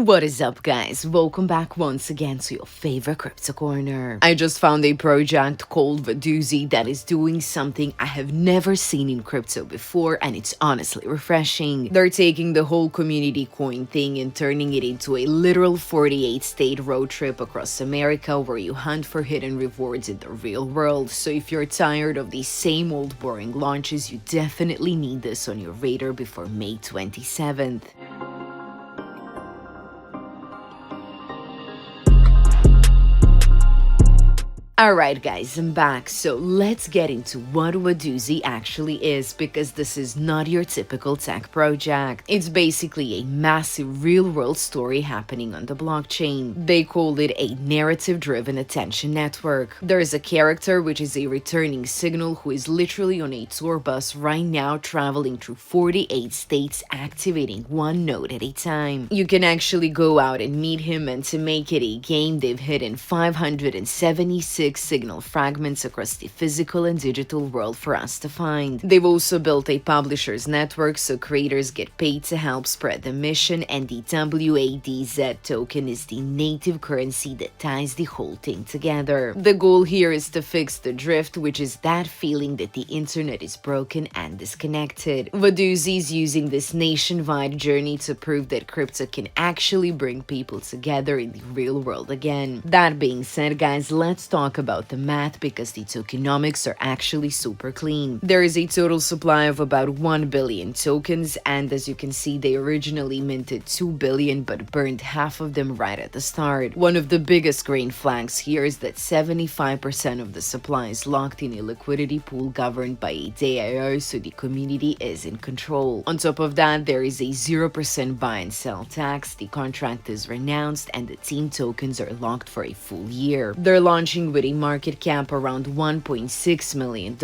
What is up, guys? Welcome back once again to your favorite crypto corner. I just found a project called Wadoozie that is doing something I have never seen in crypto before, and it's honestly refreshing. They're taking the whole community coin thing and turning it into a literal 48-state road trip across America where you hunt for hidden rewards in the real world. So if you're tired of these same old boring launches, you definitely need this on your radar before May 27th. Alright guys, I'm back, so let's get into what Wadoozie actually is, because this is not your typical tech project. It's basically a massive real-world story happening on the blockchain. They call it a narrative-driven attention network. There is a character which is a returning signal who is literally on a tour bus right now, traveling through 48 states, activating one node at a time. You can actually go out and meet him, and to make it a game, they've hidden 576 signal fragments across the physical and digital world for us to find. They've also built a publishers network so creators get paid to help spread the mission, and the WADZ token is the native currency that ties the whole thing together. The goal here is to fix the drift, which is that feeling that the internet is broken and disconnected. Wadoozie is using this nationwide journey to prove that crypto can actually bring people together in the real world again. That being said, guys, let's talk about the math, because the tokenomics are actually super clean. There is a total supply of about 1 billion tokens, and as you can see, they originally minted 2 billion but burned half of them right at the start. One of the biggest green flags here is that 75% of the supply is locked in a liquidity pool governed by a DAO, so the community is in control. On top of that, there is a 0% buy and sell tax, the contract is renounced, and the team tokens are locked for a full year. They're launching with a market cap around $1.6 million,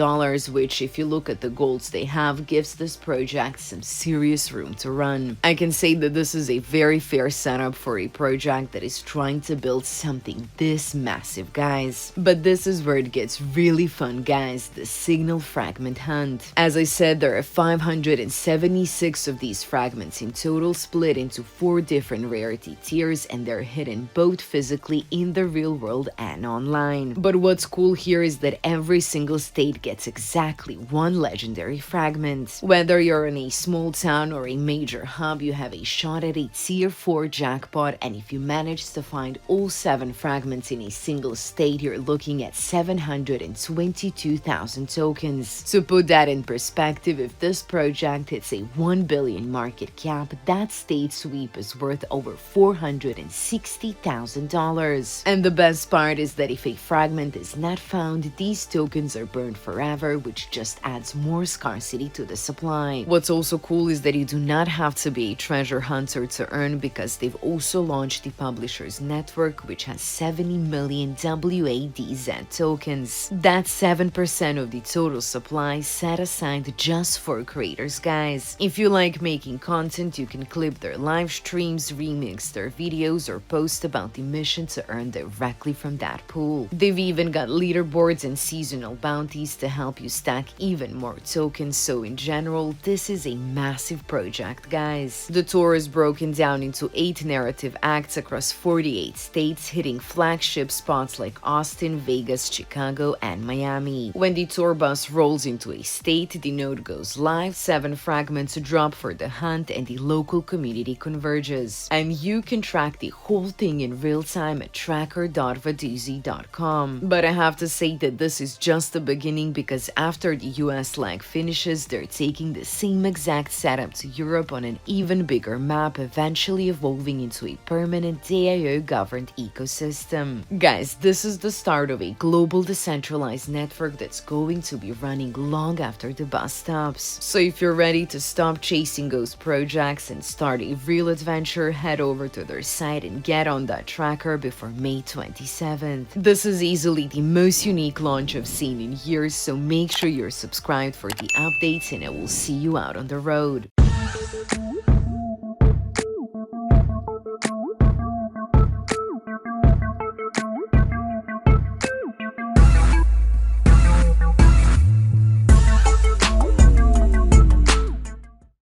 which, if you look at the goals they have, gives this project some serious room to run. I can say that this is a very fair setup for a project that is trying to build something this massive, guys. But this is where it gets really fun, guys, the signal fragment hunt. As I said, there are 576 of these fragments in total, split into 4 different rarity tiers, and they're hidden both physically in the real world and online. But what's cool here is that every single state gets exactly 1 legendary fragment. Whether you're in a small town or a major hub, you have a shot at a tier 4 jackpot, and if you manage to find all 7 fragments in a single state, you're looking at 722,000 tokens. To put that in perspective, if this project hits a 1 billion market cap, that state sweep is worth over $460,000. And the best part is that if a fragment is not found, these tokens are burned forever, which just adds more scarcity to the supply. What's also cool is that you do not have to be a treasure hunter to earn, because they've also launched the publishers network, which has 70 million WADZ tokens. That's 7% of the total supply set aside just for creators, guys. If you like making content, you can clip their live streams, remix their videos, or post about the mission to earn directly from that pool. They've even got leaderboards and seasonal bounties to help you stack even more tokens, so in general, this is a massive project, guys. The tour is broken down into 8 narrative acts across 48 states, hitting flagship spots like Austin, Vegas, Chicago, and Miami. When the tour bus rolls into a state, the node goes live, 7 fragments drop for the hunt, and the local community converges. And you can track the whole thing in real time at tracker.wadoozie.com. But I have to say that this is just the beginning, because after the US leg finishes, they're taking the same exact setup to Europe on an even bigger map, eventually evolving into a permanent DAO-governed ecosystem. Guys, this is the start of a global decentralized network that's going to be running long after the bus stops. So if you're ready to stop chasing ghost projects and start a real adventure, head over to their site and get on that tracker before May 27th. This is easily the most unique launch I've seen in years, so make sure you're subscribed for the updates, and I will see you out on the road.